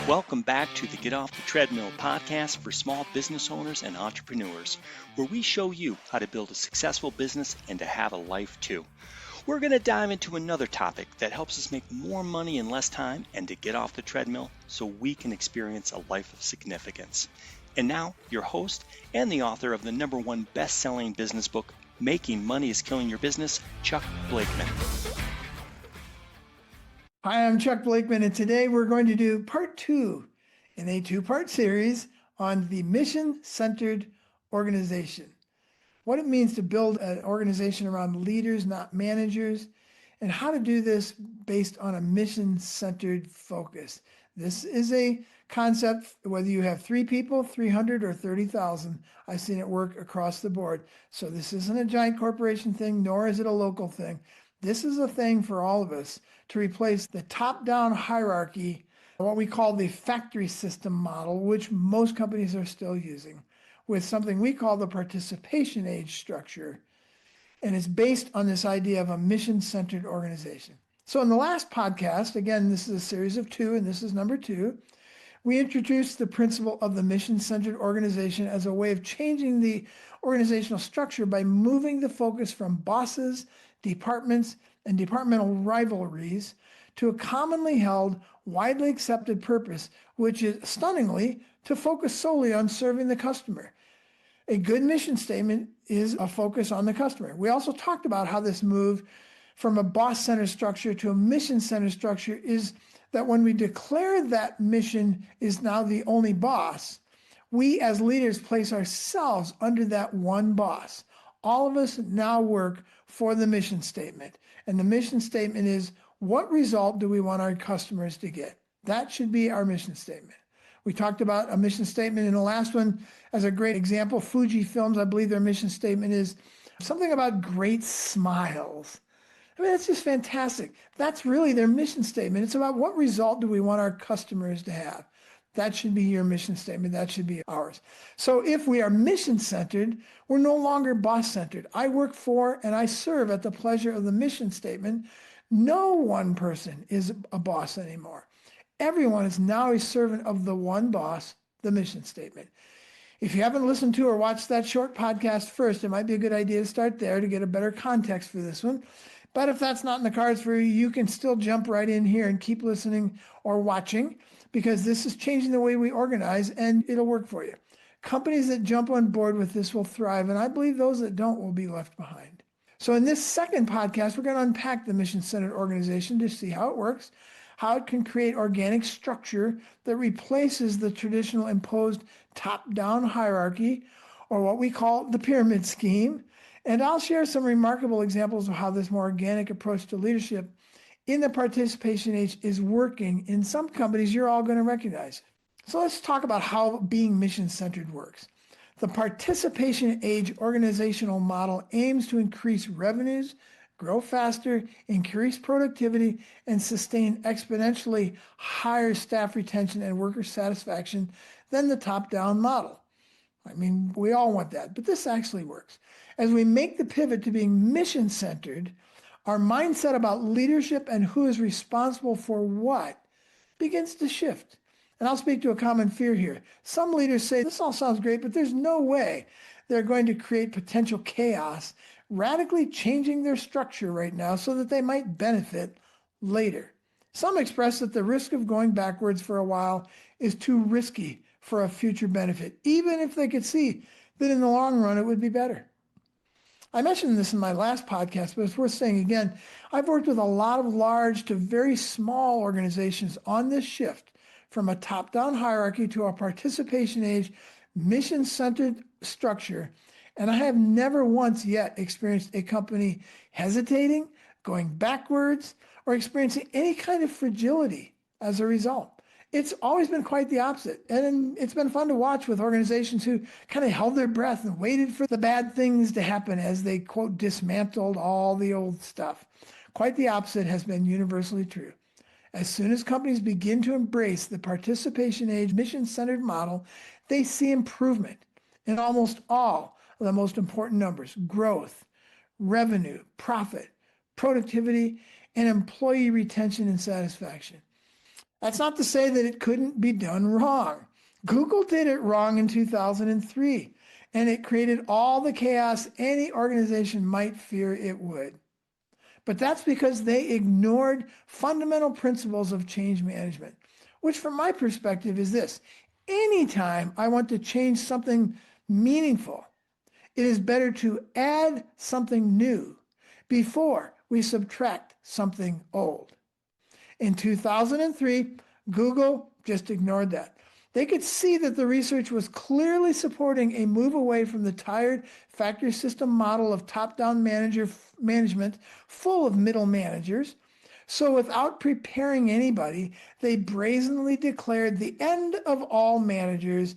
Welcome back to the Get Off the Treadmill podcast for small business owners and entrepreneurs, where we show you how to build a successful business and to have a life too. We're going to dive into another topic that helps us make more money in less time and to get off the treadmill so we can experience a life of significance. And now, your host and the author of the #1 best-selling business book, Making Money is Killing Your Business, Chuck Blakeman. Hi, I'm Chuck Blakeman, and today we're going to do part 2 in a 2-part series on the mission-centered organization. What it means to build an organization around leaders, not managers, and how to do this based on a mission-centered focus. This is a concept, whether you have 3 people, 300, or 30,000. I've seen it work across the board. So this isn't a giant corporation thing, nor is it a local thing. This is a thing for all of us to replace the top-down hierarchy, what we call the factory system model, which most companies are still using, with something we call the participation age structure. And it's based on this idea of a mission-centered organization. So in the last podcast, again, this is a series of 2, and this is number 2, we introduced the principle of the mission-centered organization as a way of changing the organizational structure by moving the focus from bosses, departments, and departmental rivalries to a commonly held, widely accepted purpose, which is stunningly to focus solely on serving the customer. A good mission statement is a focus on the customer. We also talked about how this move from a boss-centered structure to a mission-centered structure is that when we declare that mission is now the only boss, we as leaders place ourselves under that one boss. All of us now work for the mission statement. And the mission statement is, what result do we want our customers to get? That should be our mission statement. We talked about a mission statement in the last one as a great example. Fuji Films, I believe their mission statement is something about great smiles. I mean, that's just fantastic. That's really their mission statement. It's about what result do we want our customers to have. That should be your mission statement. That should be ours. So if we are mission-centered, we're no longer boss-centered. I work for and I serve at the pleasure of the mission statement. No one person is a boss anymore. Everyone is now a servant of the one boss, the mission statement. If you haven't listened to or watched that short podcast first, it might be a good idea to start there to get a better context for this one. But if that's not in the cards for you, you can still jump right in here and keep listening or watching, because this is changing the way we organize and it'll work for you. Companies that jump on board with this will thrive, and I believe those that don't will be left behind. So in this second podcast, we're going to unpack the mission-centered organization to see how it works, how it can create organic structure that replaces the traditional imposed top-down hierarchy, or what we call the pyramid scheme. And I'll share some remarkable examples of how this more organic approach to leadership in the participation age is working in some companies you're all going to recognize. So let's talk about how being mission-centered works. The participation age organizational model aims to increase revenues, grow faster, increase productivity, and sustain exponentially higher staff retention and worker satisfaction than the top-down model. I mean, we all want that, but this actually works. As we make the pivot to being mission-centered, our mindset about leadership and who is responsible for what begins to shift. And I'll speak to a common fear here. Some leaders say, this all sounds great, but there's no way they're going to create potential chaos, radically changing their structure right now so that they might benefit later. Some express that the risk of going backwards for a while is too risky for a future benefit, even if they could see that in the long run it would be better. I mentioned this in my last podcast, but it's worth saying again. I've worked with a lot of large to very small organizations on this shift from a top-down hierarchy to a participation age, mission-centered structure, and I have never once yet experienced a company hesitating, going backwards, or experiencing any kind of fragility as a result. It's always been quite the opposite. And it's been fun to watch with organizations who kind of held their breath and waited for the bad things to happen as they, quote, dismantled all the old stuff. Quite the opposite has been universally true. As soon as companies begin to embrace the participation age mission-centered model, they see improvement in almost all of the most important numbers: growth, revenue, profit, productivity, and employee retention and satisfaction. That's not to say that it couldn't be done wrong. Google did it wrong in 2003, and it created all the chaos any organization might fear it would. But that's because they ignored fundamental principles of change management, which from my perspective is this. Anytime I want to change something meaningful, it is better to add something new before we subtract something old. In 2003, Google just ignored that. They could see that the research was clearly supporting a move away from the tired factory system model of top-down management full of middle managers. So without preparing anybody, they brazenly declared the end of all managers.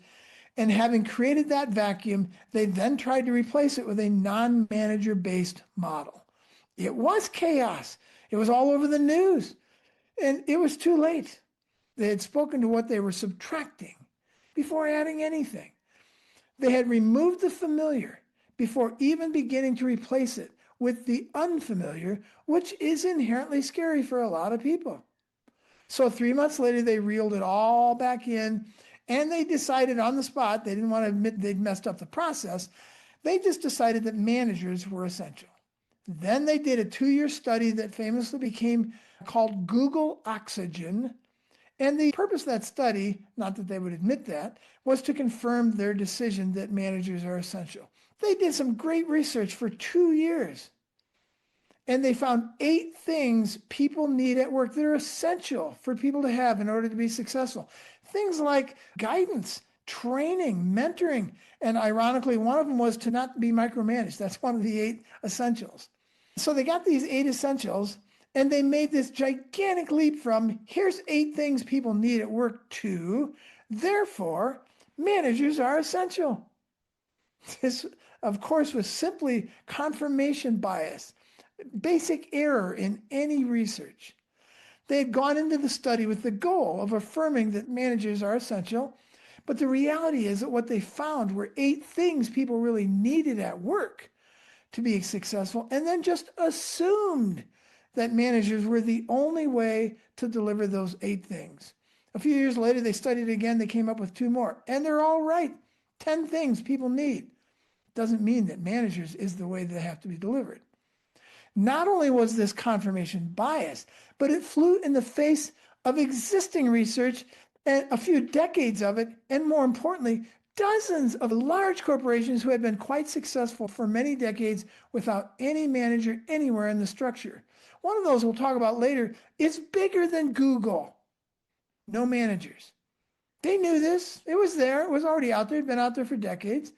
And having created that vacuum, they then tried to replace it with a non-manager based model. It was chaos. It was all over the news. And it was too late. They had spoken to what they were subtracting before adding anything. They had removed the familiar before even beginning to replace it with the unfamiliar, which is inherently scary for a lot of people. So 3 months later, they reeled it all back in, and they decided on the spot, they didn't want to admit they'd messed up the process, they just decided that managers were essential. Then they did a 2-year study that famously became called Google Oxygen. And the purpose of that study, not that they would admit that, was to confirm their decision that managers are essential. They did some great research for 2 years. And they found 8 things people need at work that are essential for people to have in order to be successful. Things like guidance, training, mentoring, and ironically, one of them was to not be micromanaged. That's one of the 8 essentials. So they got these 8 essentials, and they made this gigantic leap from here's 8 things people need at work to, therefore, managers are essential. This, of course, was simply confirmation bias, basic error in any research. They had gone into the study with the goal of affirming that managers are essential, but the reality is that what they found were 8 things people really needed at work to be successful, and then just assumed that managers were the only way to deliver those 8 things. A few years later, they studied again, they came up with 2 more, and they're all right. 10 things people need. Doesn't mean that managers is the way they have to be delivered. Not only was this confirmation bias, but it flew in the face of existing research and a few decades of it, and more importantly, dozens of large corporations who had been quite successful for many decades without any manager anywhere in the structure. One of those we'll talk about later is bigger than Google. No managers. They knew this. It was there. It was already out there. It had been out there for decades.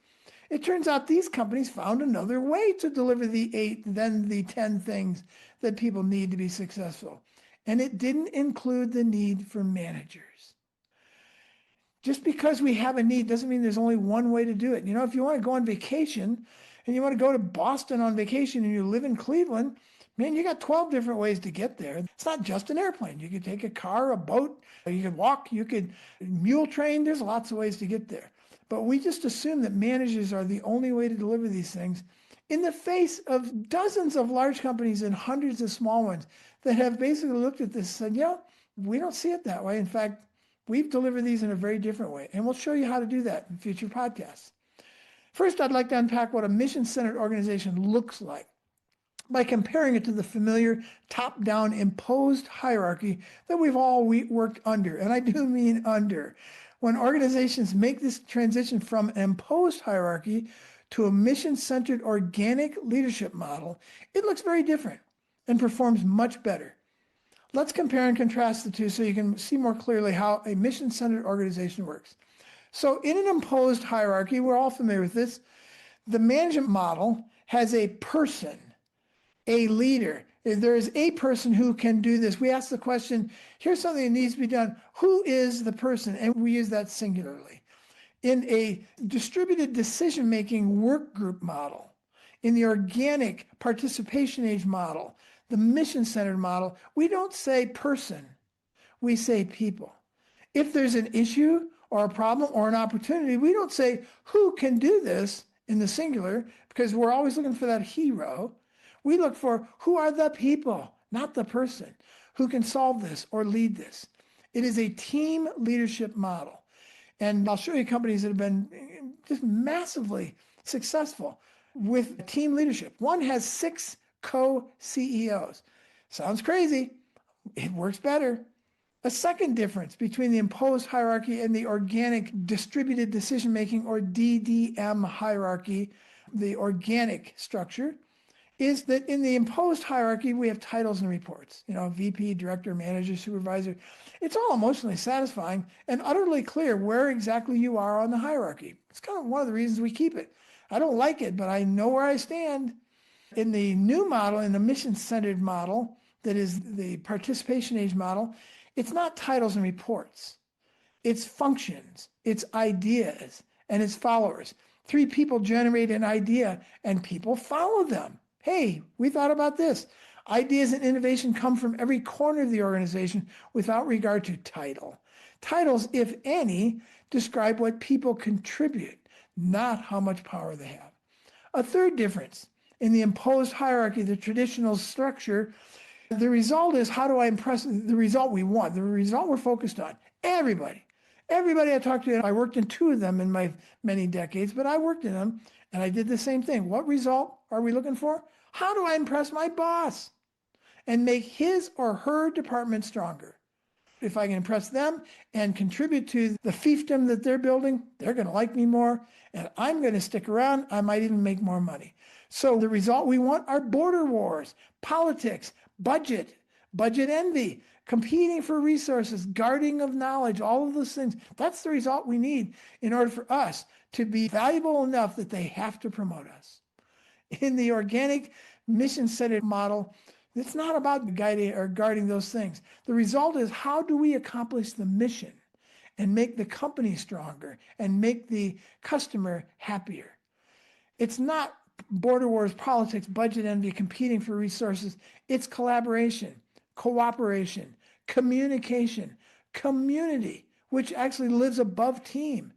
It turns out these companies found another way to deliver the 8, then the 10 things that people need to be successful. And it didn't include the need for managers. Just because we have a need doesn't mean there's only one way to do it. You know, if you want to go on vacation and you want to go to Boston on vacation and you live in Cleveland, man, you got 12 different ways to get there. It's not just an airplane. You could take a car, a boat, you could walk, you could mule train. There's lots of ways to get there. But we just assume that managers are the only way to deliver these things in the face of dozens of large companies and hundreds of small ones that have basically looked at this and said, yeah, we don't see it that way. In fact, we've delivered these in a very different way. And we'll show you how to do that in future podcasts. First, I'd like to unpack what a mission-centered organization looks like by comparing it to the familiar top-down imposed hierarchy that we've all worked under. And I do mean under. When organizations make this transition from an imposed hierarchy to a mission-centered organic leadership model, it looks very different and performs much better. Let's compare and contrast the two so you can see more clearly how a mission-centered organization works. So in an imposed hierarchy, we're all familiar with this, the management model has a person, a leader. There is a person who can do this. We ask the question, here's something that needs to be done. Who is the person? And we use that singularly. In a distributed decision-making work group model, in the organic participation age model, the mission-centered model, we don't say person, we say people. If there's an issue or a problem or an opportunity, we don't say who can do this in the singular, because we're always looking for that hero. We look for who are the people, not the person, who can solve this or lead this. It is a team leadership model. And I'll show you companies that have been just massively successful with team leadership. One has 6 co-CEOs. Sounds crazy. It works better. A second difference between the imposed hierarchy and the organic distributed decision-making, or DDM hierarchy, the organic structure, is that in the imposed hierarchy, we have titles and reports, VP, director, manager, supervisor. It's all emotionally satisfying and utterly clear where exactly you are on the hierarchy. It's kind of one of the reasons we keep it. I don't like it, but I know where I stand. In the new model, in the mission-centered model, that is the participation age model, it's not titles and reports. It's functions, it's ideas, and it's followers. 3 people generate an idea and people follow them. Hey, we thought about this. Ideas and innovation come from every corner of the organization without regard to title. Titles, if any, describe what people contribute, not how much power they have. A third difference in the imposed hierarchy, the traditional structure, the result is, how do I impress the result we want, the result we're focused on? Everybody I talked to, I worked in 2 of them in my many decades, but I worked in them and I did the same thing. What result are we looking for? How do I impress my boss and make his or her department stronger? If I can impress them and contribute to the fiefdom that they're building, they're going to like me more and I'm going to stick around. I might even make more money. So the result we want are border wars, politics, budget envy, competing for resources, guarding of knowledge, all of those things. That's the result we need in order for us to be valuable enough that they have to promote us. In the organic mission-centered model, it's not about guiding or guarding those things. The result is, how do we accomplish the mission and make the company stronger and make the customer happier? It's not border wars, politics, budget envy, competing for resources. It's collaboration, cooperation, communication, community, which actually lives above team.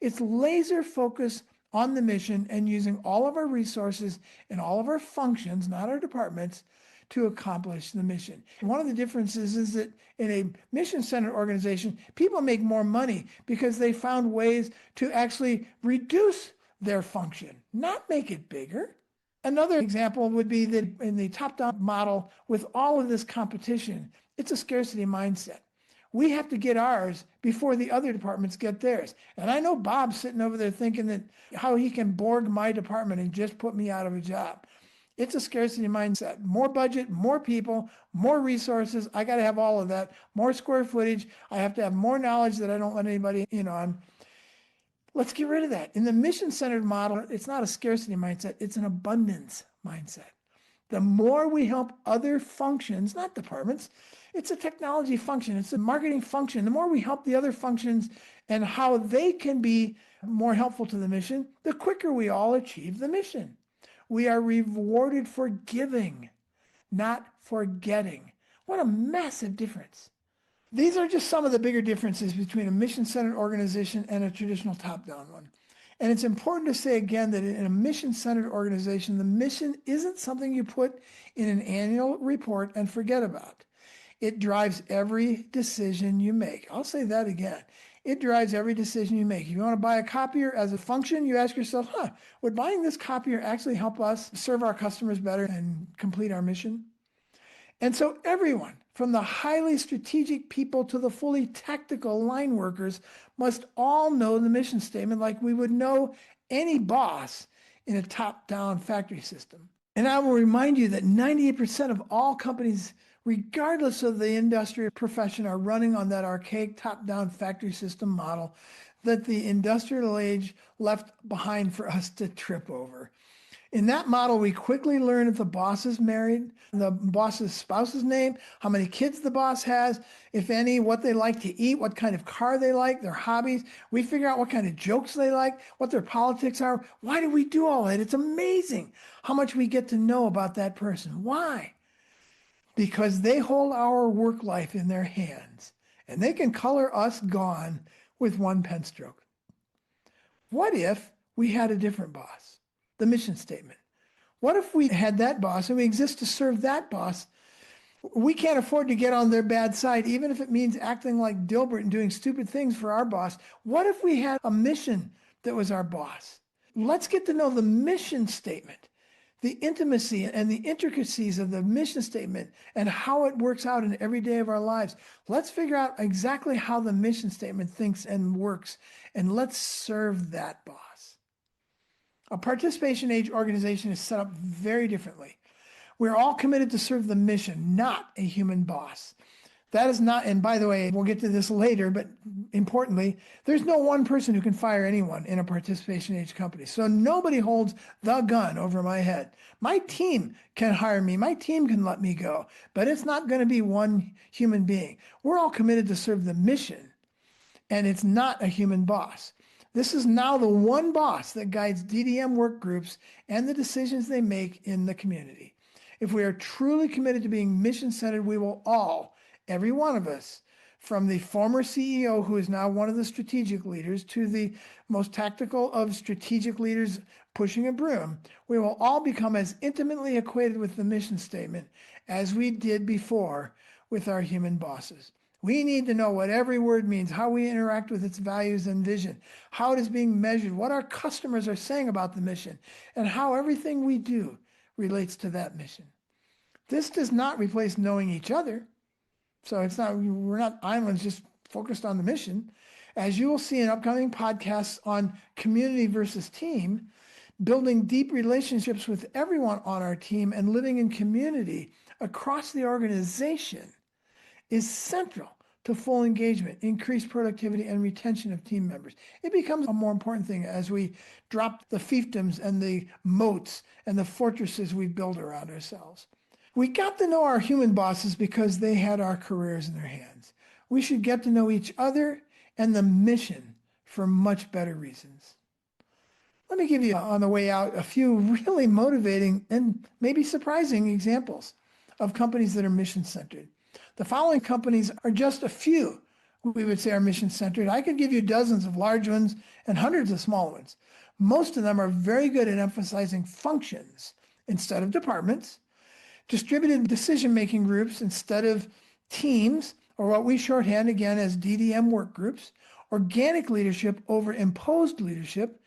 It's laser focus on the mission and using all of our resources and all of our functions, not our departments, to accomplish the mission. One of the differences is that in a mission-centered organization, people make more money because they found ways to actually reduce their function, not make it bigger. Another example would be that in the top-down model, with all of this competition, it's a scarcity mindset. We have to get ours before the other departments get theirs. And I know Bob's sitting over there thinking that how he can Borg my department and just put me out of a job. It's a scarcity mindset. More budget, more people, more resources. I got to have all of that. More square footage. I have to have more knowledge that I don't let anybody in on. Let's get rid of that. In the mission-centered model, it's not a scarcity mindset. It's an abundance mindset. The more we help other functions, not departments, it's a technology function, it's a marketing function. The more we help the other functions and how they can be more helpful to the mission, the quicker we all achieve the mission. We are rewarded for giving, not for getting. What a massive difference. These are just some of the bigger differences between a mission-centered organization and a traditional top-down one. And it's important to say again that in a mission-centered organization, the mission isn't something you put in an annual report and forget about. It drives every decision you make. I'll say that again. It drives every decision you make. If you want to buy a copier as a function, you ask yourself, would buying this copier actually help us serve our customers better and complete our mission? And so everyone, from the highly strategic people to the fully tactical line workers, must all know the mission statement like we would know any boss in a top-down factory system. And I will remind you that 98% of all companies, regardless of the industry profession, are running on that archaic top-down factory system model that the industrial age left behind for us to trip over. In that model, we quickly learn if the boss is married, the boss's spouse's name, how many kids the boss has, if any, what they like to eat, what kind of car they like, their hobbies. We figure out what kind of jokes they like, what their politics are. Why do we do all that? It's amazing how much we get to know about that person. Why? Because they hold our work life in their hands, and they can color us gone with one pen stroke. What if we had a different boss? The mission statement. What if we had that boss and we exist to serve that boss We can't afford to get on their bad side, even if it means acting like Dilbert and doing stupid things for our boss. What if we had a mission that was our boss? Let's get to know the mission statement, the intimacy and the intricacies of the mission statement and how it works out in every day of our lives. Let's figure out exactly how the mission statement thinks and works, and let's serve that boss. A participation age organization is set up very differently. We're all committed to serve the mission, not a human boss. That is not, and by the way, we'll get to this later, but importantly, there's no one person who can fire anyone in a participation age company. So nobody holds the gun over my head. My team can hire me, my team can let me go, but it's not going to be one human being. We're all committed to serve the mission, and it's not a human boss. This is now the one boss that guides DDM work groups and the decisions they make in the community. If we are truly committed to being mission-centered, we will all, every one of us, from the former CEO who is now one of the strategic leaders to the most tactical of strategic leaders pushing a broom, we will all become as intimately acquainted with the mission statement as we did before with our human bosses. We need to know what every word means, how we interact with its values and vision, how it is being measured, what our customers are saying about the mission, and how everything we do relates to that mission. This does not replace knowing each other. So we're not islands just focused on the mission. As you will see in upcoming podcasts on community versus team, building deep relationships with everyone on our team and living in community across the organization is central to full engagement, increased productivity, and retention of team members. It becomes a more important thing as we drop the fiefdoms and the moats and the fortresses we build around ourselves. We got to know our human bosses because they had our careers in their hands. We should get to know each other and the mission for much better reasons. Let me give you on the way out a few really motivating and maybe surprising examples of companies that are mission-centered. The following companies are just a few we would say are mission-centered. I could give you dozens of large ones and hundreds of small ones. Most of them are very good at emphasizing functions instead of departments, distributed decision-making groups instead of teams, or what we shorthand again as DDM work groups, organic leadership over imposed leadership,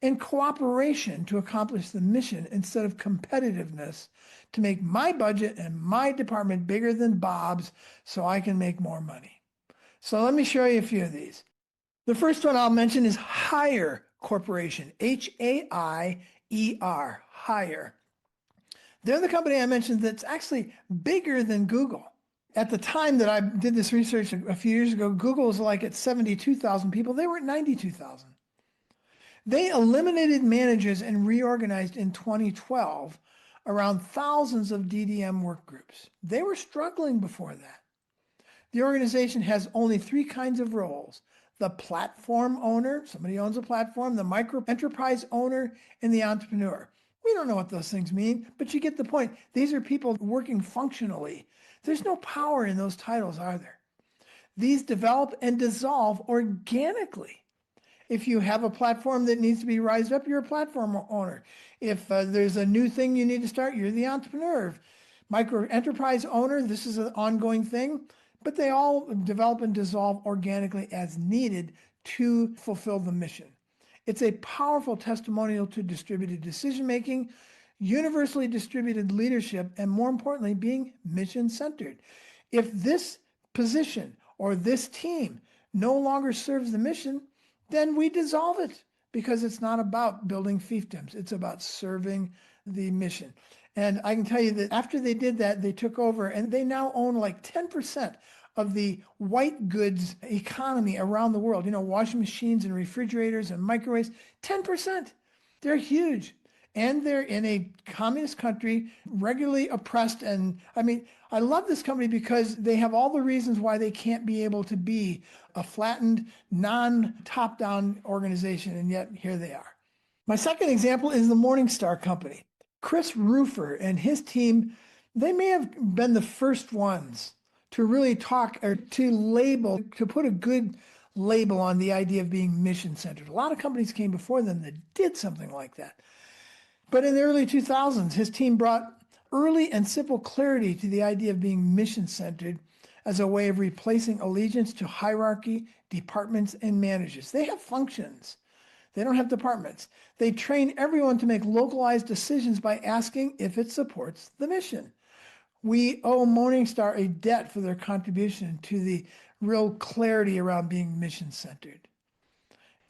and cooperation to accomplish the mission instead of competitiveness to make my budget and my department bigger than Bob's so I can make more money. So let me show you a few of these. The first one I'll mention is Hire Corporation, H-A-I-E-R, Hire. They're the company I mentioned that's actually bigger than Google. At the time that I did this research a few years ago, Google was like at 72,000 people. They were at 92,000. They eliminated managers and reorganized in 2012 around thousands of DDM work groups. They were struggling before that. The organization has only three kinds of roles: the platform owner, somebody owns a platform, the micro enterprise owner, and the entrepreneur. We don't know what those things mean, but you get the point. These are people working functionally. There's no power in those titles, are there? These develop and dissolve organically. If you have a platform that needs to be rised up, you're a platform owner. If there's a new thing you need to start, you're the entrepreneur. Micro enterprise owner, this is an ongoing thing, but they all develop and dissolve organically as needed to fulfill the mission. It's a powerful testimonial to distributed decision-making, universally distributed leadership, and more importantly, being mission-centered. If this position or this team no longer serves the mission, then we dissolve it because it's not about building fiefdoms. It's about serving the mission. And I can tell you that after they did that, they took over and they now own like 10% of the white goods economy around the world. You know, washing machines and refrigerators and microwaves, 10%. They're huge. And they're in a communist country, regularly oppressed. And I mean, I love this company because they have all the reasons why they can't be able to be a flattened, non-top-down organization, and yet here they are. My second example is the Morningstar Company. Chris Roofer and his team, they may have been the first ones to really talk or to label, to put a good label on the idea of being mission-centered. A lot of companies came before them that did something like that. But in the early 2000s, his team brought early and simple clarity to the idea of being mission-centered as a way of replacing allegiance to hierarchy, departments, and managers. They have functions. They don't have departments. They train everyone to make localized decisions by asking if it supports the mission. We owe Morningstar a debt for their contribution to the real clarity around being mission-centered.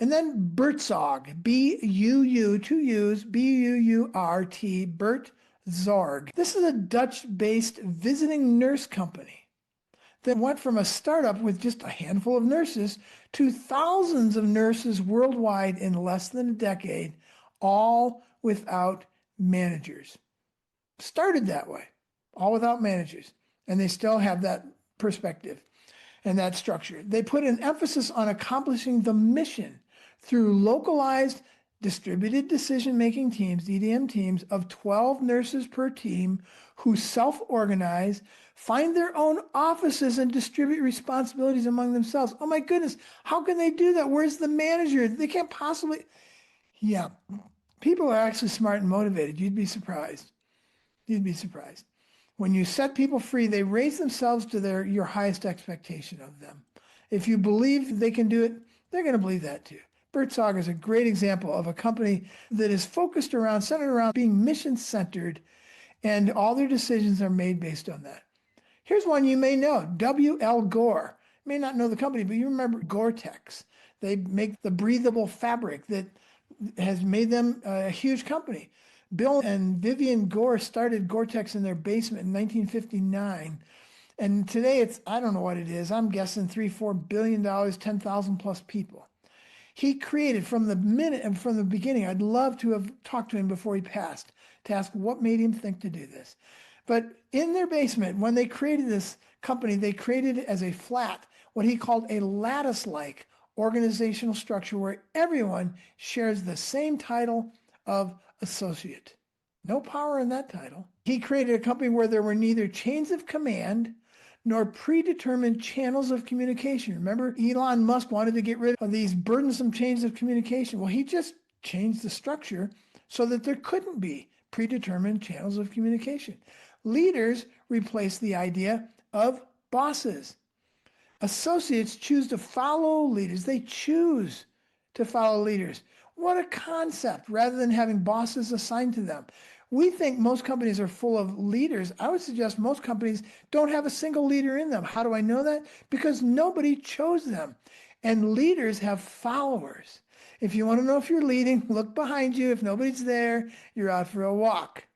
And then Buurtzorg, B-U-U, two U's, B-U-U-R-T, Bert Zorg. This is a Dutch-based visiting nurse company that went from a startup with just a handful of nurses to thousands of nurses worldwide in less than a decade, all without managers. Started that way, all without managers, and they still have that perspective and that structure. They put an emphasis on accomplishing the mission through localized distributed decision-making teams, DDM teams, of 12 nurses per team who self-organize, find their own offices, and distribute responsibilities among themselves. Oh my goodness, how can they do that? Where's the manager? They can't possibly... Yeah, people are actually smart and motivated. You'd be surprised. You'd be surprised. When you set people free, they raise themselves to your highest expectation of them. If you believe they can do it, they're going to believe that too. Buurtzorg is a great example of a company that is centered around being mission-centered, and all their decisions are made based on that. Here's one you may know, W.L. Gore. You may not know the company, but you remember Gore-Tex. They make the breathable fabric that has made them a huge company. Bill and Vivian Gore started Gore-Tex in their basement in 1959. And today I don't know what it is. I'm guessing $3-4 billion, 10,000 plus people. He created from the beginning, I'd love to have talked to him before he passed to ask what made him think to do this. But in their basement, when they created this company, they created it as a flat, what he called a lattice-like organizational structure where everyone shares the same title of associate. No power in that title. He created a company where there were neither chains of command nor predetermined channels of communication. Remember, Elon Musk wanted to get rid of these burdensome chains of communication. Well, he just changed the structure so that there couldn't be predetermined channels of communication. Leaders replaced the idea of bosses. Associates choose to follow leaders. They choose to follow leaders. What a concept, rather than having bosses assigned to them. We think most companies are full of leaders. I would suggest most companies don't have a single leader in them. How do I know that? Because nobody chose them. And leaders have followers. If you want to know if you're leading, look behind you. If nobody's there, you're out for a walk.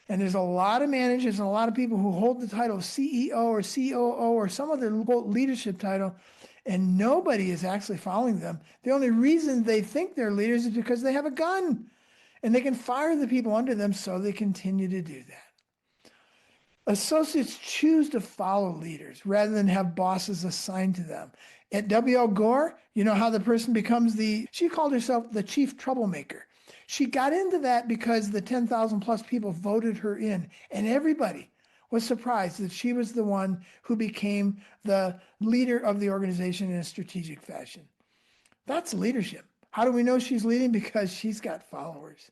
And there's a lot of managers and a lot of people who hold the title of CEO or COO or some other leadership title, and nobody is actually following them. The only reason they think they're leaders is because they have a gun. And they can fire the people under them, so they continue to do that. Associates choose to follow leaders rather than have bosses assigned to them. At W.L. Gore, you know how the person becomes she called herself the chief troublemaker. She got into that because the 10,000 plus people voted her in, and everybody was surprised that she was the one who became the leader of the organization in a strategic fashion. That's leadership. How do we know she's leading? Because she's got followers.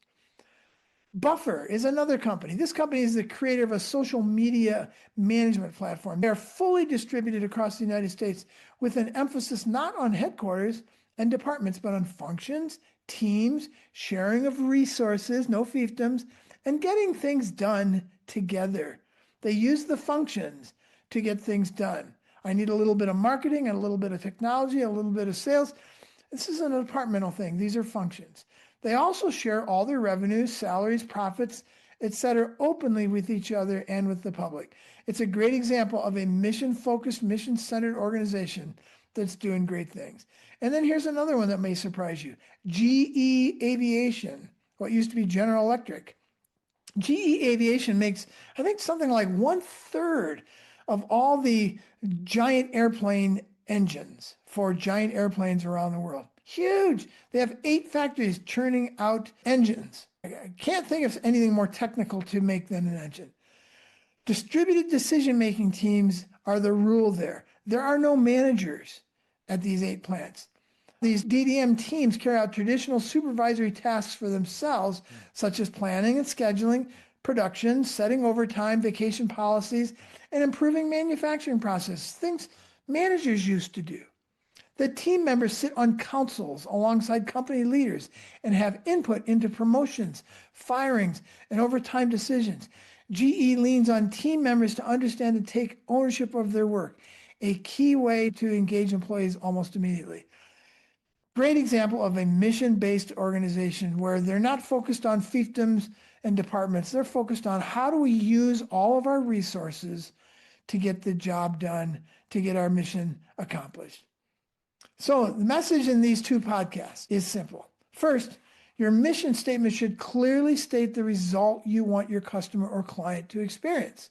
Buffer is another company. This company is the creator of a social media management platform. They're fully distributed across the United States with an emphasis not on headquarters and departments, but on functions, teams, sharing of resources, no fiefdoms, and getting things done together. They use the functions to get things done. I need a little bit of marketing and a little bit of technology, a little bit of sales. This isn't a departmental thing. These are functions. They also share all their revenues, salaries, profits, etc., openly with each other and with the public. It's a great example of a mission-focused, mission-centered organization that's doing great things. And then here's another one that may surprise you. GE Aviation, what used to be General Electric. GE Aviation makes, I think, something like 1/3 of all the giant airplane engines for giant airplanes around the world. Huge. They have 8 factories churning out engines. I can't think of anything more technical to make than an engine. Distributed decision-making teams are the rule there. There are no managers at these 8 plants. These DDM teams carry out traditional supervisory tasks for themselves, such as planning and scheduling, production, setting overtime, vacation policies, and improving manufacturing process, things managers used to do. The team members sit on councils alongside company leaders and have input into promotions, firings, and overtime decisions. GE leans on team members to understand and take ownership of their work, a key way to engage employees almost immediately. Great example of a mission-based organization where they're not focused on fiefdoms and departments. They're focused on how do we use all of our resources to get the job done, to get our mission accomplished. So the message in these two podcasts is simple. First, your mission statement should clearly state the result you want your customer or client to experience.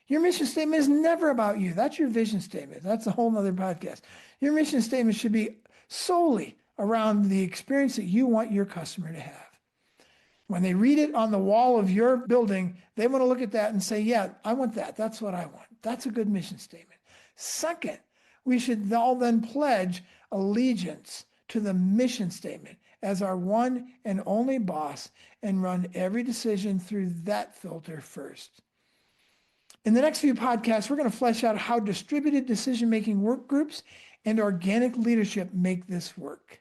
Your mission statement is never about you. That's your vision statement. That's a whole nother podcast. Your mission statement should be solely around the experience that you want your customer to have. When they read it on the wall of your building, they want to look at that and say, yeah, I want that. That's what I want. That's a good mission statement. Second, we should all then pledge allegiance to the mission statement as our one and only boss and run every decision through that filter first. In the next few podcasts, we're going to flesh out how distributed decision-making work groups and organic leadership make this work.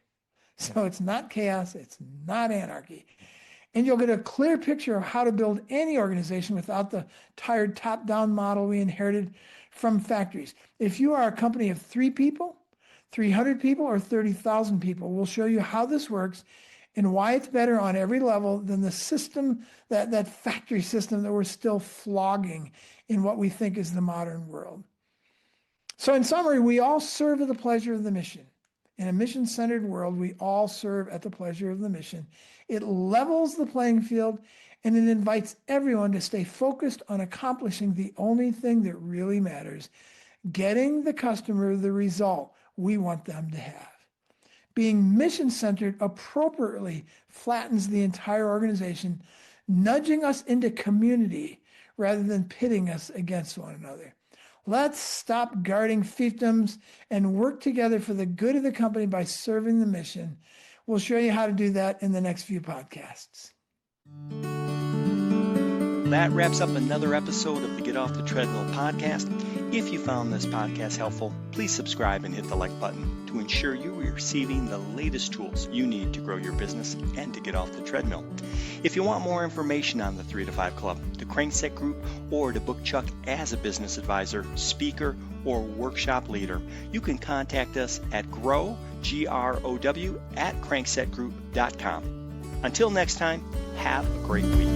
So it's not chaos, it's not anarchy. And you'll get a clear picture of how to build any organization without the tired top-down model we inherited from factories. If you are a company of 3 people, 300 people, or 30,000 people, we'll show you how this works and why it's better on every level than the system, that factory system that we're still flogging in what we think is the modern world. So in summary, we all serve at the pleasure of the mission. In a mission-centered world, we all serve at the pleasure of the mission. It levels the playing field, and it invites everyone to stay focused on accomplishing the only thing that really matters, getting the customer the result we want them to have. Being mission-centered appropriately flattens the entire organization, nudging us into community rather than pitting us against one another. Let's stop guarding fiefdoms and work together for the good of the company by serving the mission. We'll show you how to do that in the next few podcasts. That wraps up another episode of the Get Off the Treadmill podcast. If you found this podcast helpful, please subscribe and hit the like button to ensure you are receiving the latest tools you need to grow your business and to get off the treadmill. If you want more information on the 3 to 5 Club, the Crankset Group, or to book Chuck as a business advisor, speaker, or workshop leader, you can contact us at grow, GROW, at cranksetgroup.com. Until next time, have a great week.